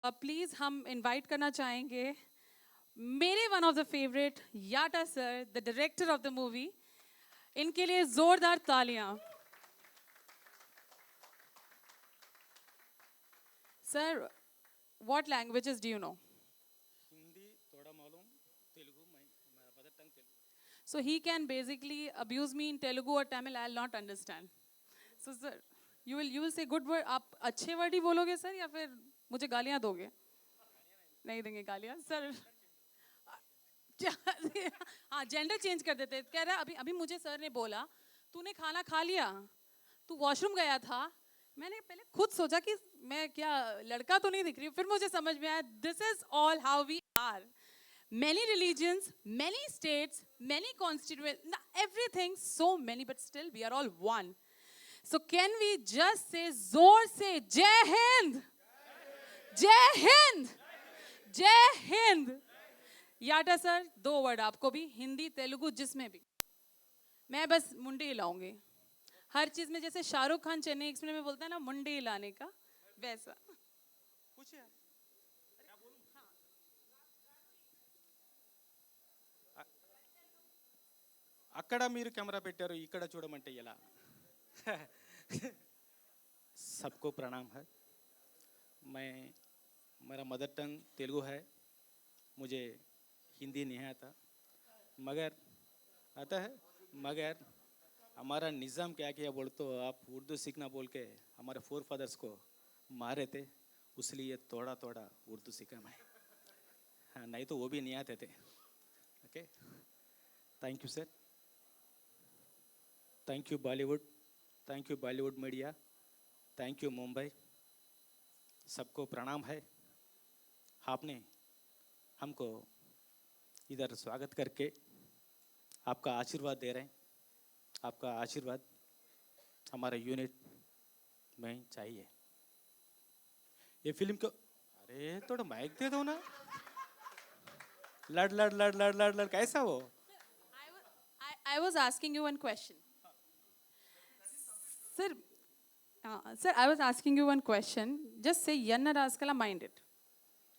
Please हम invite करना चाहेंगे मेरे one of the favourite Yata sir, the director of the movie. इनके लिए जोरदार तालियां। Sir, what languages do you know? Hindi थोड़ा मालूम, तेलुगु मैं मेरा mother tongue Telugu. So he can basically abuse me in Telugu or Tamil. I'll not understand. So sir, you will say good word. आप अच्छे वर्ड ही बोलोगे सर, या फिर मुझे गालियां दोगे? नहीं देंगे गालियां सर। हाँ, जेंडर चेंज कर देते। कह रहा अभी अभी मुझे सर ने बोला तूने खाना खा लिया, तू वॉशरूम गया था। मैंने पहले खुद सोचा कि मैं क्या लड़का तो नहीं दिख रही हूँ, फिर मुझे समझ में आया this is all how we are. Many religions, many states, many constituents, everything, so many, but still we are all one. So can we just say zor se Jai Hind? Jai Hind! Jai Hind! Yata sir, 2 word आपको भी, हिंदी तेलुगु जिसमें भी। मैं बस मुंडी हिलाऊंगी हर चीज में, जैसे शाहरुख खान चेन्नई एक्सप्रेस में बोलता है ना मुंडी हिलाने का, वैसा। पूछिए అక్కడ మీరు కెమెరా పెట్టారు, ఇక్కడ చూడమంటే ఎలా? सबको प्रणाम है। मैं मेरा मदर टंग तेलुगु है, मुझे हिंदी नहीं आता, मगर आता है। मगर हमारा निज़ाम क्या किया बोल तो आप उर्दू सीखना बोल के हमारे फोर फादर्स को मारे थे, इसलिए थोड़ा थोड़ा उर्दू सीखा मैं। हाँ, नहीं तो वो भी नहीं आते थे। Okay, thank you sir, thank you Bollywood, thank you Bollywood media, thank you Mumbai, सबको प्रणाम है। आपने हमको इधर स्वागत करके आपका आशीर्वाद दे रहे हैं। आपका आशीर्वाद हमारे यूनिट में चाहिए। ये फिल्म को, अरे थोड़ा माइक दे दो ना। लड़ लड़ लड़ लड़ लड़ लड़ कैसा वो? I was asking you one question. Sir, sir, I was asking you one question. Just say Yanna Raskala minded.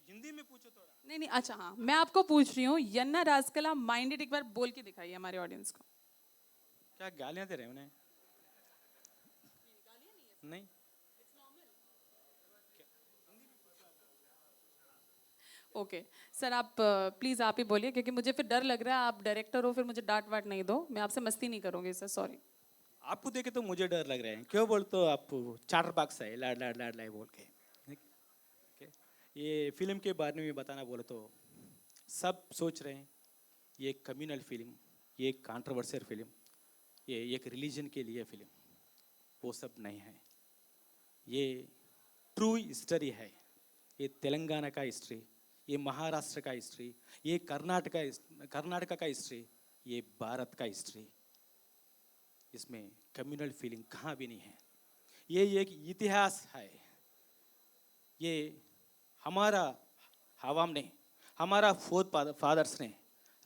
Hindi में पूछो थोड़ा। नहीं नहीं, अच्छा हाँ, मैं आपको पूछ रही हूँ, यन्ना रास्कला माइंडेड एक बार बोल के दिखाइए हमारे ऑडियंस को। क्या गालियां दे रहे हैं उन्हें? नहीं, ओके सर, आप प्लीज आप ही बोलिए, क्योंकि मुझे फिर डर लग रहा है, आप डायरेक्टर हो, फिर मुझे डांट वाट नहीं दो, मैं आपसे मस्ती नहीं करूंगी सर, सॉरी। आपको देखे तो मुझे डर लग रहा है। क्यों बोल तो आप चार्टर बॉक्स है, लाड लाड लाड लाई बोल के। Okay? ये फिल्म के बारे में बताना बोले तो सब सोच रहे हैं ये एक कम्युनल फिल्म, ये एक कंट्रोवर्शियल फिल्म, ये एक रिलीजन के लिए फिल्म। वो सब नहीं है, ये ट्रू हिस्ट्री है। ये तेलंगाना का हिस्ट्री, ये महाराष्ट्र का हिस्ट्री, ये कर्नाटका का हिस्ट्री, ये भारत का हिस्ट्री। इसमें कम्युनल फीलिंग कहाँ भी नहीं है। ये एक इतिहास है। ये हमारा हवाम ने, हमारा फोर फादर्स ने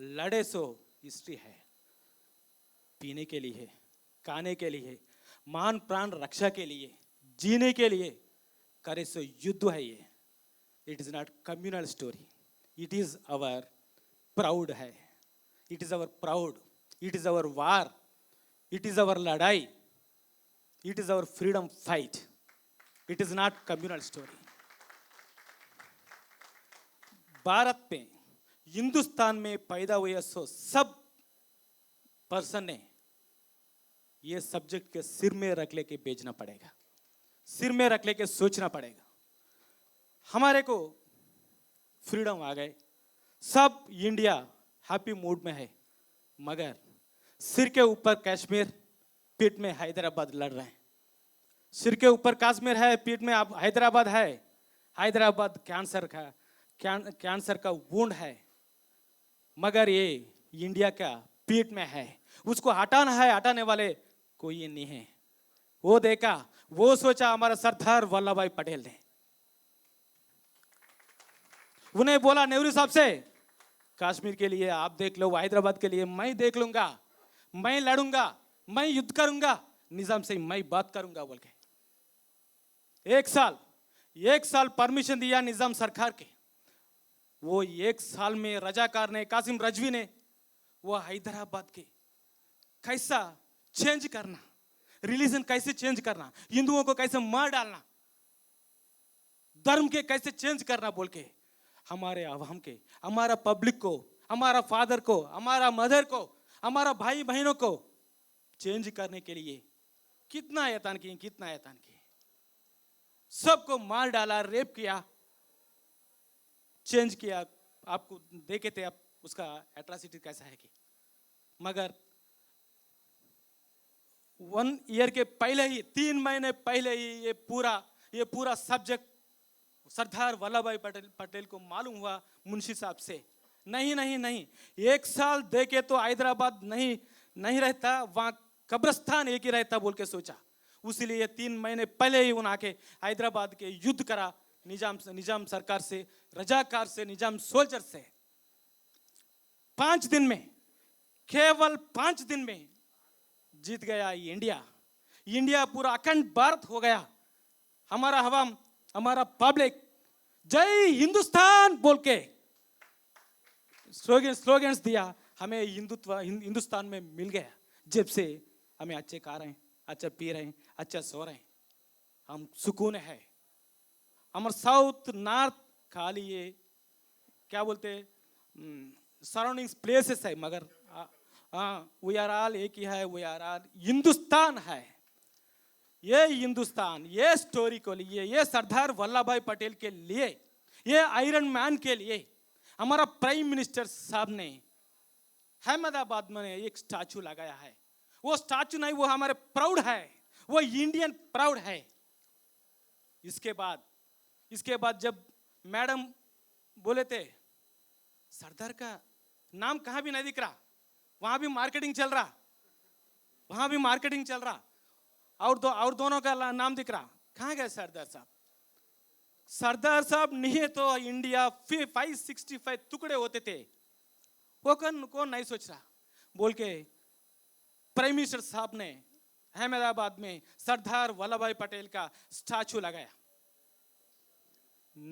लड़े सो हिस्ट्री है। पीने के लिए, खाने के लिए, मान प्राण रक्षा के लिए, जीने के लिए करे सो युद्ध है ये। It is not communal story, it is our proud है। It is our proud, it is our war, it is our लड़ाई, it is our freedom fight. It is not communal story. Bharat में, हिंदुस्तान में पैदा हुए सो सब पर्सन ने ये subject के सिर में रख लेके बेचना पड़ेगा, सिर में रख लेके सोचना पड़ेगा। हमारे को फ्रीडम आ गए, सब इंडिया हैप्पी मूड में है, मगर सिर के ऊपर कश्मीर, पीठ में हैदराबाद लड़ रहे हैं। सिर के ऊपर कश्मीर है, पीठ में अब हैदराबाद है। हैदराबाद कैंसर का वुंड है, मगर ये इंडिया का पीठ में है। उसको हटाना है, हटाने वाले कोई नहीं है। वो देखा, वो सोचा हमारा सरदार वल्लभ भाई पटेल ने। उन्हें बोला नेहरू साहब से, कश्मीर के लिए आप देख लो, हैदराबाद के लिए मैं देख लूंगा, मैं लड़ूंगा, मैं युद्ध करूंगा, निजाम से मैं बात करूंगा बोल के। 1 साल एक साल परमिशन दिया निजाम सरकार के, वो एक साल में रजाकार ने, कासिम रजवी ने, वो हैदराबाद के कैसा चेंज करना, रिलीजन कैसे चेंज करना, हिंदुओं को कैसे मार डालना, धर्म के कैसे चेंज करना बोल के हमारे आवाम के, हमारा पब्लिक को, हमारा फादर को, हमारा मदर को, हमारा भाई बहनों को चेंज करने के लिए कितना यत्न किए, कितना यत्न किए। सबको मार डाला, रेप किया, चेंज किया। आपको देखे थे आप उसका एट्रॉसिटी कैसा है कि, मगर 1 ईयर के पहले ही, 3 महीने पहले ही ये पूरा सब्जेक्ट सरदार वल्लभ भाई पटेल को मालूम हुआ मुंशी साहब से। नहीं नहीं नहीं, 1 साल देके तो हैदराबाद नहीं रहता, वहां कब्रिस्तान एक ही रहता बोल के सोचा। उसीलिए 3 महीने पहले ही उन्हें आके हैदराबाद के युद्ध करा निजाम सरकार से, रजाकार से, निजाम सोल्जर से। 5 दिन में, केवल 5 दिन में जीत गया इंडिया पूरा अखंड भारत हो गया। हमारा अवाम, हमारा पब्लिक जय हिंदुस्तान बोल के स्लोगन्स दिया, हमें हिंदुस्तान में मिल गया। जब से हमें अच्छे खा रहे हैं, अच्छा पी रहे हैं, अच्छा सो रहे हैं, हम सुकून है। हमारे साउथ नॉर्थ खाली ये क्या बोलते सराउंडिंग्स प्लेसेस है, मगर वी आर ऑल एक ही है, वी आर ऑल हिंदुस्तान है। ये हिंदुस्तान, ये स्टोरी को लिए, ये सरदार वल्लभ भाई पटेल के लिए, ये आयरन मैन के लिए हमारा प्राइम मिनिस्टर साहब ने अहमदाबाद में एक स्टैचू लगाया है। वो स्टैचू नहीं, वो हमारे प्राउड है, वो इंडियन प्राउड है। इसके बाद जब मैडम बोले थे सरदार का नाम कहां भी नहीं दिख रहा, वहां भी मार्केटिंग चल रहा, और दोनों का नाम दिख रहा, कहां गए सरदार साहब नहीं तो इंडिया 565 टुकड़े होते थे। वो कौन नहीं सोच रहा बोल के प्राइम मिनिस्टर साहब ने अहमदाबाद में सरदार वल्लभ भाई पटेल का स्टैचू लगाया।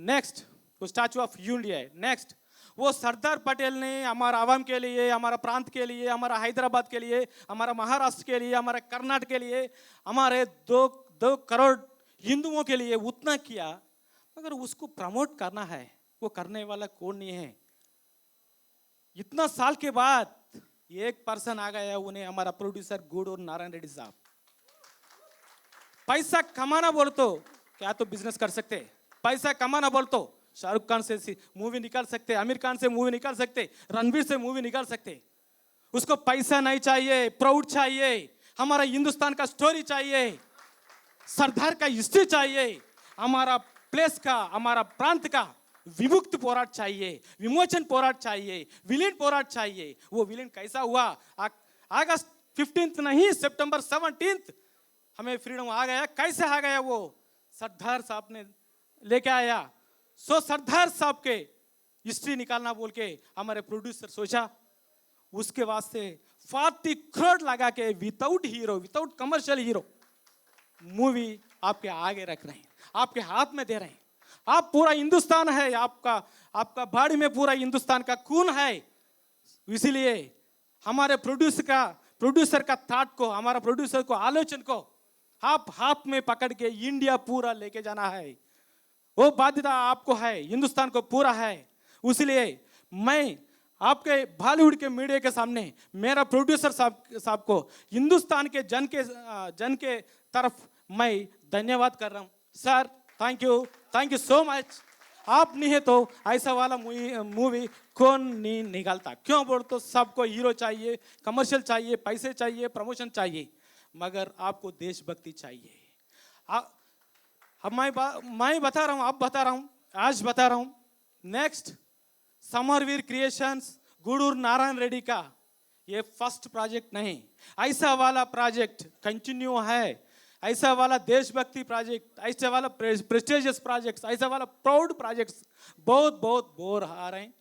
नेक्स्ट वो स्टैचू ऑफ यूनिटी है। नेक्स्ट वो सरदार पटेल ने हमारा आवाम के लिए, हमारा प्रांत के लिए, हमारा हैदराबाद के लिए, हमारा महाराष्ट्र के लिए, हमारे कर्नाटक के लिए, हमारे 2 करोड़ हिंदुओं के लिए उतना किया, मगर उसको प्रमोट करना है, वो करने वाला कौन नहीं है। इतना साल के बाद एक पर्सन आ गया, उन्हें हमारा प्रोड्यूसर गूडूर नारायण रेड्डी साहब। पैसा कमाना बोल तो क्या तो बिजनेस कर सकते, पैसा कमाना बोल तो शाहरुख खान से मूवी निकाल सकते, आमिर खान से मूवी निकाल सकते, रणवीर से मूवी निकाल सकते। उसको पैसा नहीं चाहिए, प्राउड चाहिए, हमारा हिंदुस्तान का स्टोरी चाहिए, सरदार का हिस्ट्री चाहिए, हमारा प्लेस का, हमारा प्रांत का विमुक्त पोराट चाहिए, विमोचन पोराट चाहिए, विलीन पोराट चाहिए। वो विलीन कैसा हुआ? अगस्त 15 नहीं, सितंबर 17 हमें फ्रीडम आ गया। कैसे आ गया? वो सरदार साहब ने लेके आया। सो सरदार साहब के हिस्ट्री निकालना बोल के हमारे प्रोड्यूसर सोचा, उसके वास्ते 40 करोड़ लगा के without hero, without commercial hero movie आपके आगे रख रहे हैं, आपके हाथ में दे रहे हैं। आप पूरा हिंदुस्तान है, आपका बॉडी में पूरा हिंदुस्तान का खून है। इसीलिए हमारे प्रोड्यूसर का थॉट को, हमारा प्रोड्यूसर को, आलोचन को आप हाथ में पकड़ के इंडिया पूरा लेके जाना है। वो बाध्यता आपको है, हिंदुस्तान को पूरा है। इसलिए मैं आपके बॉलीवुड के मीडिया के सामने मेरा प्रोड्यूसर साहब को, हिंदुस्तान के जन के तरफ मैं धन्यवाद कर रहा हूं। Sir thank you so much. आप नहीं है तो ऐसा वाला मूवी कौन नहीं निकालता। क्यों बोल तो सबको हीरो चाहिए, कमर्शियल चाहिए, पैसे चाहिए, प्रमोशन चाहिए, मगर आपको देशभक्ति चाहिए। मैं बता रहा हूं, अब बता रहा हूं, आज बता रहा हूं। नेक्स्ट समरवीर क्रिएशंस गूडूर नारायण रेड्डी का ये फर्स्ट प्रोजेक्ट नहीं, ऐसा वाला प्रोजेक्ट कंटिन्यू है। ऐसा वाला देशभक्ति प्रोजेक्ट, ऐसा वाला प्रेस्टिजियस प्रोजेक्ट, ऐसा वाला प्राउड प्रोजेक्ट्स बहुत आ रहे हैं।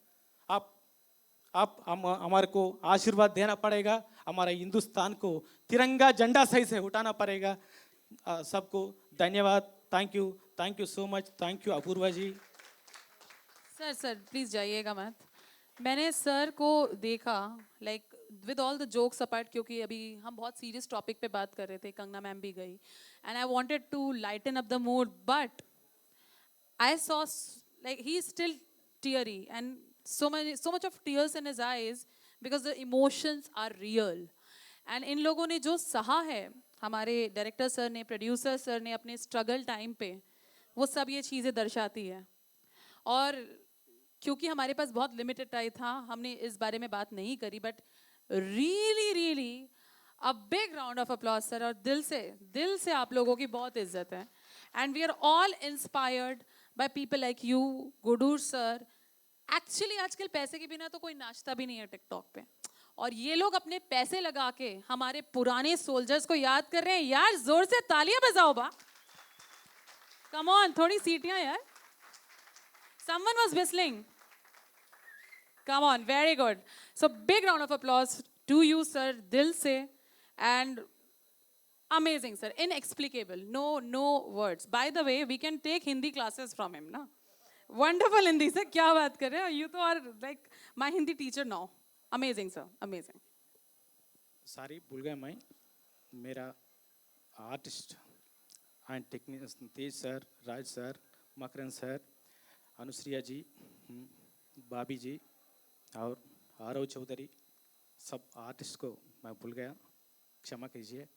आप हमारे को आशीर्वाद देना पड़ेगा, हमारे हिंदुस्तान को तिरंगा झंडा सही से उठाना पड़ेगा। सबको धन्यवाद। Thank you so much, thank you Apoorva ji. Sir please जाइएगा मत। मैंने सर को देखा, like with all the jokes apart, क्योंकि अभी हम बहुत सीरियस टॉपिक पे बात कर रहे थे, कंगना मैम भी गई, and I wanted to lighten up the mood, but I saw like he's still teary and so much of tears in his eyes because the emotions are real. And इन लोगों ने जो सहा है, हमारे डायरेक्टर सर ने, producer sir ने अपने struggle time पे, वो सब ये चीज़ें दर्शाती है। और क्योंकि हमारे पास बहुत लिमिटेड टाइम था, हमने इस बारे में बात नहीं करी, but really really a big round of applause sir. और दिल से आप लोगों की बहुत इज्जत है, and we are all inspired by people like you, Gudur sir. Actually आजकल पैसे के बिना तो कोई नाचता भी नहीं है टिकटॉक पे, और ये लोग अपने पैसे लगा के हमारे पुराने सोल्जर्स को याद कर रहे हैं। यार जोर से तालियां बजाओ बा, कम ऑन, थोड़ी सीटियां यार। Someone was whistling. Come on, very good. So big round of applause to you, sir, dil se, and amazing, sir, inexplicable. No words. By the way, we can take Hindi classes from him, na? Wonderful Hindi, sir. क्या बात कर रहे हो? You तो are like my Hindi teacher now. Amazing, sir. Amazing. सारी भूल गया मैं। मेरा artist and technician Tej sir, Raj sir, Makaran sir, Anushriya ji, Bobby ji और आरव चौधरी, सब आर्टिस्ट को मैं भूल गया, क्षमा कीजिए।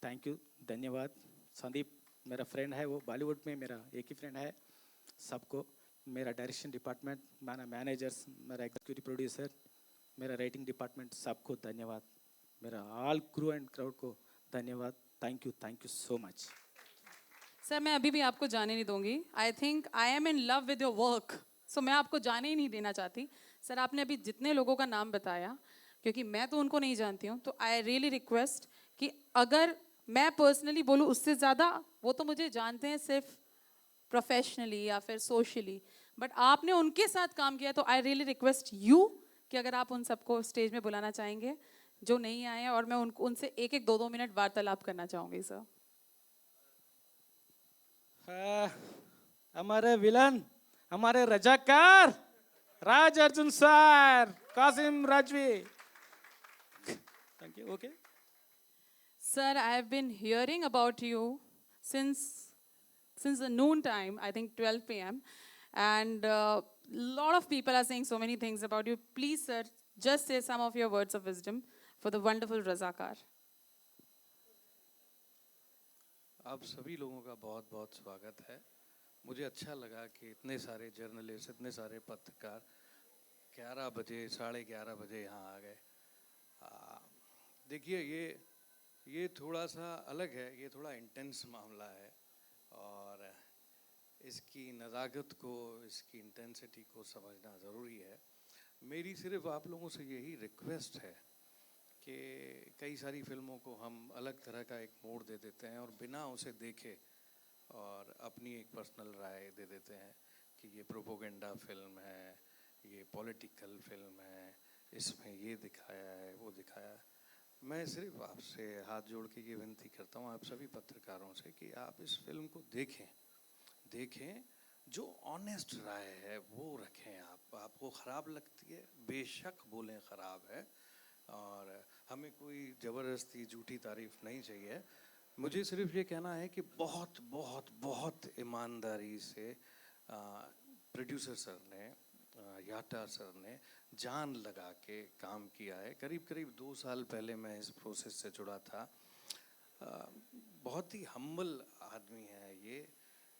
थैंक यू, धन्यवाद। संदीप मेरा फ्रेंड है, वो बॉलीवुड में मेरा एक ही फ्रेंड है। सबको, मेरा डायरेक्शन डिपार्टमेंट, मेरा मैनेजर्स, मेरा एग्जीक्यूटिव प्रोड्यूसर, मेरा राइटिंग डिपार्टमेंट, सबको धन्यवाद। मेरा ऑल क्रू एंड क्राउड को धन्यवाद। Thank you so much. Sir मैं अभी भी आपको जाने नहीं दूंगी। I think I am in love with your work, so मैं आपको जाने ही नहीं देना चाहती। सर आपने अभी जितने लोगों का नाम बताया, क्योंकि मैं तो उनको नहीं जानती हूँ, तो आई रियली रिक्वेस्ट कि अगर मैं पर्सनली बोलूँ उससे ज़्यादा, वो तो मुझे जानते हैं सिर्फ प्रोफेशनली या फिर सोशली, बट आपने उनके साथ काम किया, तो आई रियली रिक्वेस्ट यू कि अगर आप उन सबको स्टेज में बुलाना चाहेंगे जो नहीं आए हैं, और मैं उनसे एक एक 2-2 मिनट वार्तालाप करना चाहूँगी सर। हमारे विलन, हमारे Razakar Raj Arjun sir, Qasim Razvi. Thank you. Okay Sir, I have been hearing about you since the noon time, I think 12 p.m. And a lot of people are saying so many things about you. Please, sir, just say some of your words of wisdom for the wonderful Razakar. आप सभी लोगों का बहुत बहुत स्वागत है। मुझे अच्छा लगा कि इतने सारे जर्नलिस्ट, इतने सारे पत्रकार 11 बजे, 11:30 बजे यहाँ आ गए। देखिए ये थोड़ा सा अलग है, ये थोड़ा इंटेंस मामला है, और इसकी नज़ाकत को, इसकी इंटेंसिटी को समझना ज़रूरी है। मेरी सिर्फ आप लोगों से यही रिक्वेस्ट है कि कई सारी फिल्मों को हम अलग तरह का एक मोड़ दे देते हैं और बिना उसे देखे और अपनी एक पर्सनल राय दे देते हैं कि ये प्रोपोगेंडा फिल्म है, ये पॉलिटिकल फिल्म है, इसमें ये दिखाया है, वो दिखाया है। मैं सिर्फ आपसे हाथ जोड़ के ये विनती करता हूँ आप सभी पत्रकारों से कि आप इस फिल्म को देखें, जो ऑनेस्ट राय है वो रखें। आपको ख़राब लगती है, बेशक बोलें ख़राब है, और हमें कोई ज़बरदस्ती झूठी तारीफ़ नहीं चाहिए। मुझे सिर्फ ये कहना है कि बहुत बहुत बहुत ईमानदारी से प्रोड्यूसर सर ने, याटा सर ने जान लगा के काम किया है। करीब 2 साल पहले मैं इस प्रोसेस से जुड़ा था। बहुत ही हम्बल आदमी है ये,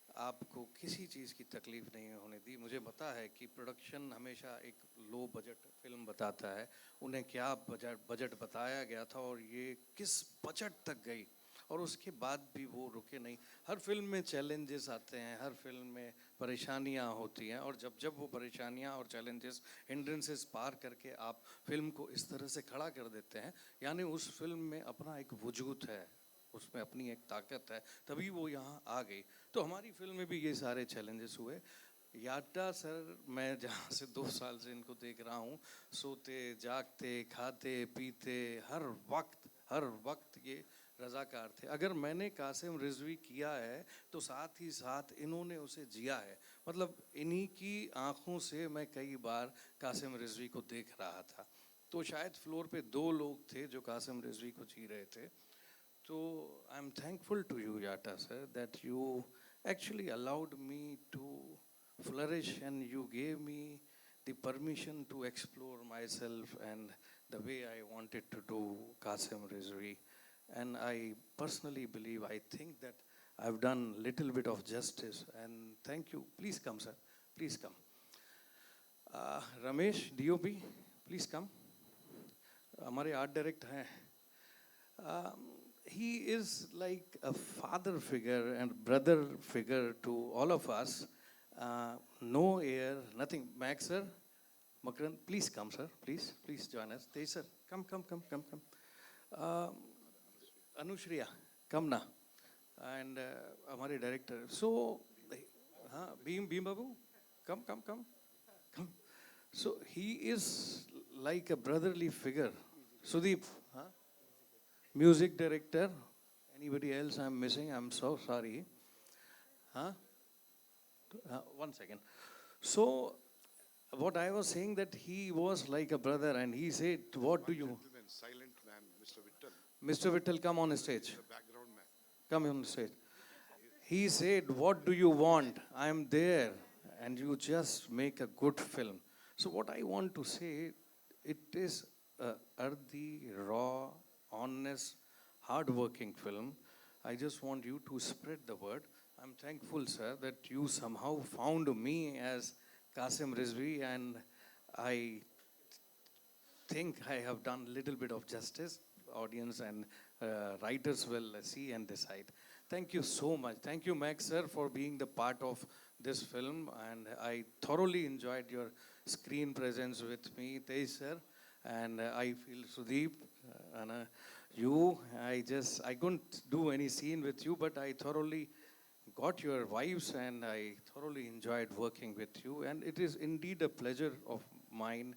आपको किसी चीज़ की तकलीफ़ नहीं होने दी। मुझे पता है कि प्रोडक्शन हमेशा एक लो बजट फिल्म बताता है, उन्हें क्या बजट बताया गया था और ये किस बजट तक गई, और उसके बाद भी वो रुके नहीं। हर फिल्म में चैलेंजेस आते हैं, हर फिल्म में परेशानियां होती हैं, और जब वो परेशानियां और चैलेंजेस, हिंड्रेंसेस पार करके आप फिल्म को इस तरह से खड़ा कर देते हैं, यानी उस फिल्म में अपना एक वजूद है, उसमें अपनी एक ताकत है, तभी वो यहाँ आ गई। तो हमारी फिल्म में भी ये सारे चैलेंजेस हुए। याटा सर, मैं जहाँ से 2 साल से इनको देख रहा हूँ, सोते जागते खाते पीते हर वक्त ये रज़ाकार थे। अगर मैंने कासिम रिजवी किया है तो साथ ही साथ इन्होंने उसे जिया है। मतलब इन्हीं की आंखों से मैं कई बार कासिम रिजवी को देख रहा था। तो शायद फ्लोर पे 2 लोग थे जो कासिम रिजवी को जी रहे थे। So I'm thankful to you, Yata sir, that you actually allowed me to flourish and you gave me the permission to explore myself and the way I wanted to do Qasim Rizvi. And I personally believe, I think that I've done little bit of justice. And thank you. Please come, sir. Please come. Ramesh, DOP, please come. हमारे art director हैं. He is like a father figure and brother figure to all of us. No air, nothing. Max sir, Makran, please come, sir. Please join us. Tej sir, come. Anushriya, come now. And हमारे director. So, Beam Babu, come. So he is like a brotherly figure. Sudeep, music director. Anybody else I'm missing? I'm so sorry. One second. So, what I was saying that he was like a brother, and he said, "What do you?" Gentleman, silent man, Mr. Vittal, Mr. Vittal, come on stage. the background man. Come on stage. He said, "What do you want? I'm there, and you just make a good film." So, what I want to say, it is a earthy, raw, honest, hard-working film. I just want you to spread the word. I'm thankful, sir, that you somehow found me as Qasim Rizvi, and I think I have done a little bit of justice. Audience and writers will see and decide. Thank you so much. Thank you, Max sir, for being the part of this film, and I thoroughly enjoyed your screen presence with me, Tej sir, and I feel Sudeep, and I couldn't do any scene with you, but I thoroughly got your vibes and I thoroughly enjoyed working with you, and it is indeed a pleasure of mine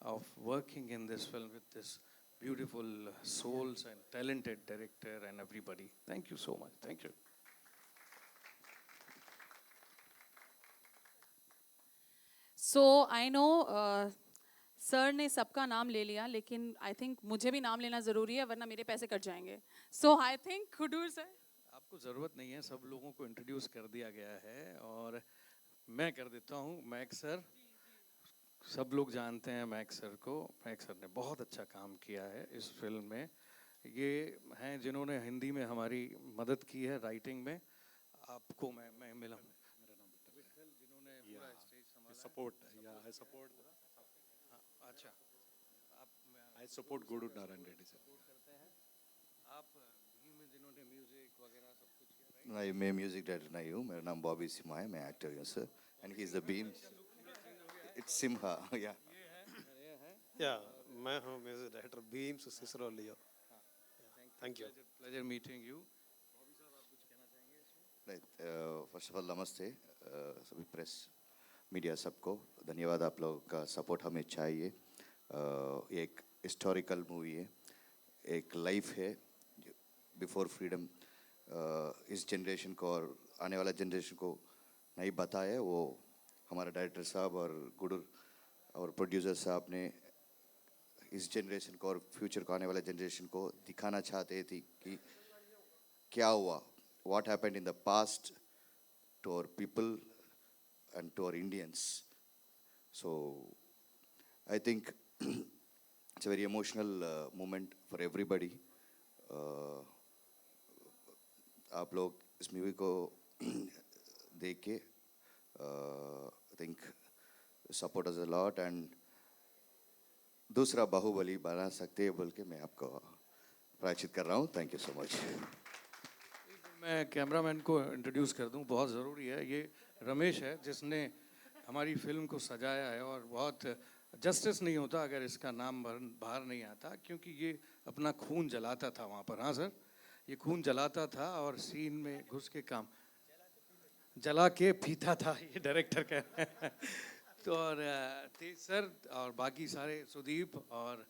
of working in this film with this beautiful souls and talented director and everybody. Thank you so much. Thank you. So I know sir ने सबका नाम ले लिया, लेकिन I think मुझे भी नाम लेना ज़रूरी है, वरना मेरे पैसे कट जाएंगे. सो आई थिंक खुडूर सर. आपको ज़रूरत नहीं है, सब लोगों को इंट्रोड्यूस कर दिया गया है और मैं कर देता हूँ. मैक्स सर, सब लोग जानते हैं मैक्स सर को. मैक्स सर ने बहुत अच्छा काम किया है इस फिल्म में. ये हैं जिन्होंने हिंदी में हमारी मदद की है राइटिंग में. आपको मैं मिला विठल, जिन्होंने पूरा स्टेज संभाला. I support. अच्छा, आप I support Guru Narayan Reddy sir. Support करते हैं. आप भीम में जिन्होंने म्यूजिक वगैरह सब कुछ किया, right? नहीं, मैं म्यूजिक डायरेक्टर नहीं हूँ. मेरा नाम बॉबी सिम्हा है. मैं एक्टर हूँ sir. And he is the Bheem. It's Simha. Yeah yeah मैं हूँ music director Bheem Ceciroleo. Thank you. Pleasure meeting you. Bobby साहब, आप कुछ कहना चाहेंगे इसमें? फर्स्ट ऑफ ऑल नमस्ते सभी प्रेस मीडिया सबको. धन्यवाद, आप लोगों का सपोर्ट हमें चाहिए. ये एक हिस्टोरिकल मूवी है, एक लाइफ है बिफोर फ्रीडम. इस जनरेशन को और आने वाला जनरेशन को नहीं बताया, वो हमारा डायरेक्टर साहब और गुडुर और प्रोड्यूसर साहब ने इस जनरेशन को और फ्यूचर को, आने वाला जनरेशन को दिखाना चाहते थे कि क्या हुआ, what happened in the past to our people and to our Indians. So I think it's a very emotional moment for everybody. आप लोग इस मूवी को देख के I think support us a lot, and दूसरा बाहुबली बना सकते हैं बोल के मैं आपको प्रायश्चित कर रहा हूँ. Thank you so much. मैं कैमरामैन को इंट्रोड्यूस कर दूं, बहुत ज़रूरी है. ये रमेश है जिसने हमारी फिल्म को सजाया है, और बहुत जस्टिस नहीं होता अगर इसका नाम बाहर नहीं आता, क्योंकि ये अपना खून जलाता था वहाँ पर. हाँ सर, ये खून जलाता था और सीन में घुस के काम जला के पीता था, ये डायरेक्टर कह रहे हैं. तो और तेज सर और बाकी सारे, सुदीप और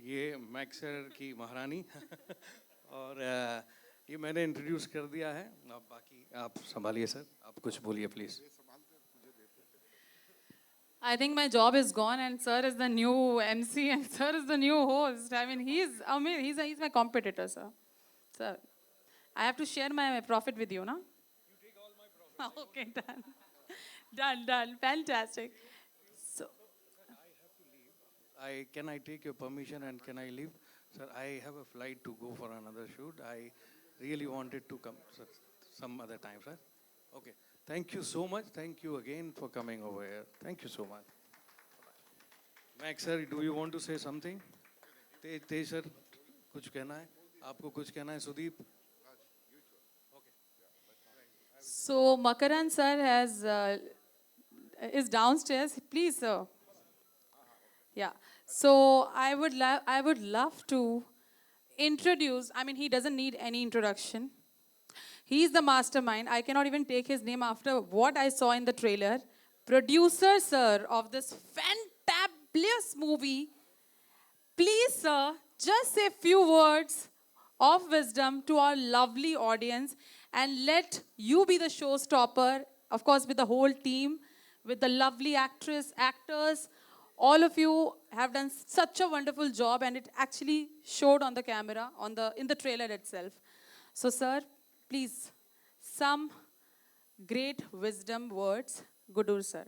ये मैक्स सर की महारानी और ये मैंने इंट्रोड्यूस कर दिया है, अब बाकी आप संभालिए सर, आप कुछ बोलिए please. I think my job is gone, and sir is the new MC, and sir is the new host. I mean, he's my competitor, sir. Sir, I have to share my profit with you, no? You take all my profit. Okay, done. Done. Fantastic. So, Can I take your permission and can I leave? Sir, I have a flight to go for another shoot. I really wanted to come sir, some other time, sir. Okay. Thank you so much. Thank you again for coming over here. Thank you so much. Max sir, do you want to say something? Tej sir, कुछ कहना है? आपको कुछ कहना है, Sudeep? so Makaran sir is downstairs. Please, sir. Yeah. So I would love to introduce. I mean, he doesn't need any introduction. He's the mastermind. I cannot even take his name after what I saw in the trailer. Producer, sir, of this fantabulous movie. Please, sir, just say a few words of wisdom to our lovely audience and let you be the showstopper, of course, with the whole team, with the lovely actors. All of you have done such a wonderful job, and it actually showed on the camera, in the trailer itself. So, sir, please, some great wisdom words. Gudur, sir.